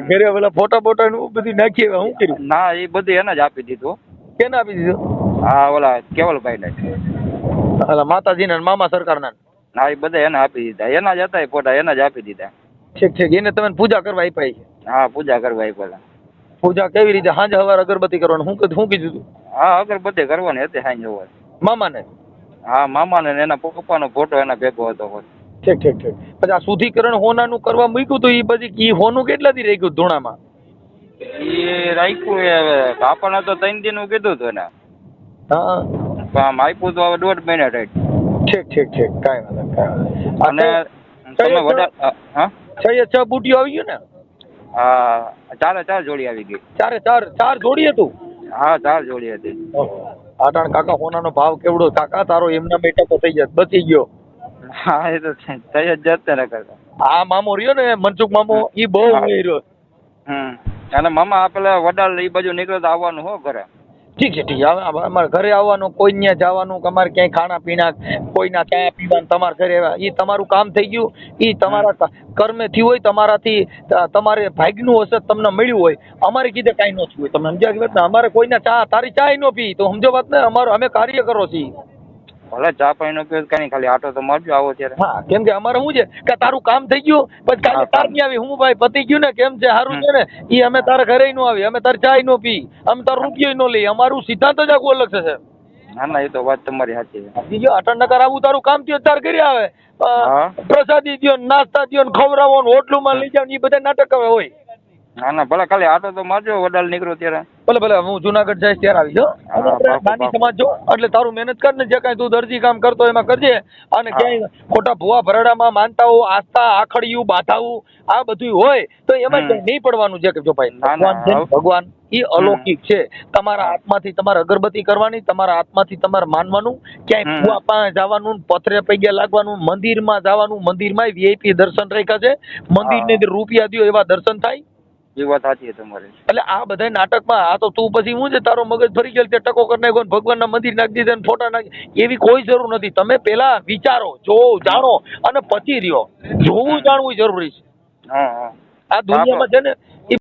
ઘરે પેલા ફોટા બોટા નું બધી નાખી, હવે શું કર્યું? ના એ બધું એને જ આપી દીધું. કેને આપી દીધું? હા ઓલા કેવલભાઈ ને. અલા માતાજી ના મામા સરકાર ના? હા એ બધા એને આપી દીધા, એના જ હતા એ ફોટા, એના જ આપી દીધા. ઠીક એને તમે પૂજા કરવા આપ્યા છે? હા પૂજા કરવા આપ્યા. પૂજા કેવી રીતે? સાંજે સવારે અગરબત્તી કરવાનું, શું કીધું તું? હા અગરબત્તી કરવાની હતી સાંજે સવારે. મામાને? હા મામાને એના પપ્પાનો ફોટો એના ભેગો હતો. ઠીક પછી આ શુદ્ધિકરણ હોનાનું કરવા મૂક્યું તો એ પછી હોનું કેટલાથી રહી ગયું ધૂણામાં? એ રાખ્યું એ આપણને તો 3 દિન નું કીધું હતું એને. હા આમ આપ્યું તો હવે 1.5 મહિના થાય. ઠીક કાંઈ વાંધો. અને તમે વધારે હા 6 બુટીઓ આવી ગયું ને? હા 4 જોડી આવી ગઈ. ચાર જોડી હતું? હા 4 જોડી હતી. આટાણ કાકા હોનાનો ભાવ કેવડો? કાકા તારો એમના બેટકો થઈ જાય, બચી ગયો. હા એ તો થઈ જ જતે ને કરતા. આ મામો રહ્યો ને મનસુખ મામો, ઈ બહુ રહ્યો. અને મામા પેલા વડાલ એ બાજુ નીકળે તો આવવાનું હો ઘરે. ઠીક છે અમારે ઘરે આવવાનું, કોઈ ત્યાં જવાનું, અમારે ક્યાંય ખાણા પીણા, કોઈના ચા પીવાનું, તમારા ઘરે આવ્યા, એ તમારું કામ થઈ ગયું. એ તમારા કર્મે થયું હોય, તમારાથી તમારે ભાગ્યનું હશે, તમને મળ્યું હોય. અમારે કીધે કાંઈ ન થયું હોય. તમે સમજ્યા વાત ને? અમારે કોઈના ચા, તારી ચા ન પી તો સમજો વાત ને? અમે કાર્ય કરો છીએ. ભલે ચા પાણી નો પીવું કઈ ખાલી આટો તો મારજો આવો ત્યારે. હા કેમ કે અમારે શું છે કે તારું કામ થઈ ગયું પછી કાલે તાર નહીં આવી, હું ભાઈ પતી ગયું ને, કેમ છે સારું છે ને, એ અમે તારા ઘરે નો આવી, અમે તારી ચા નો પી, અમે તારો રૂપિયો નો લઈ. અમારું સિદ્ધાંત જ આખું અલગ છે. ના એ તો વાત તમારી સાચી છે. બીજો 8 આવું તારું કામ થયું તાર ઘરે આવે, પ્રસાદી દો, નાસ્તા દો, ખવડાવો, હોટલું માં લઈ જાવ, એ બધા નાટક હવે હોય. ના ભલે ખાલી આટો તો મારજો વડાલ નીકળો ત્યારે. ભલે હું જુનાગઢ જઈશ ત્યારે આવી જાઉં. નાની સમાજ જો એટલે તારું મહેનત કર ને, જે કાંઈ તું દરજી કામ કરતો એમાં કરજે. અને ક્યાંય ખોટા ભુવા ભરડામાં માનતાઓ, આસ્થા, આખડિયું, બાધાવું આ બધું હોય તો એમાં નહીં પડવાનું છે. કે જો ભાઈ ભગવાન એ અલૌકિક છે. તમારા આત્માથી તમારે અગરબત્તી કરવાની, તમારા આત્માથી તમારે માનવાનું, ક્યાંય ભુવા પાસે જવાનું, પથરે પૈયા લાગવાનું, મંદિરમાં જવાનું, મંદિરમાં VIP દર્શન રાખ્યા છે, મંદિરને રૂપિયા દો એવા દર્શન થાય. એ વાત સાચી છે તમારી. એટલે આ બધા નાટકમાં આ તો તું પછી હું છે તારો મગજ ફરી ગયો, તે ટકો કરી નાખ્યો, ભગવાનના મંદિર નાખી દીધા, ફોટા નાખી, એવી કોઈ જરૂર નથી. તમે પેલા વિચારો, જોવો, જાણો અને પછી રહ્યો. જોવું જાણવું જરૂરી છે. આ દુનિયામાં છે ને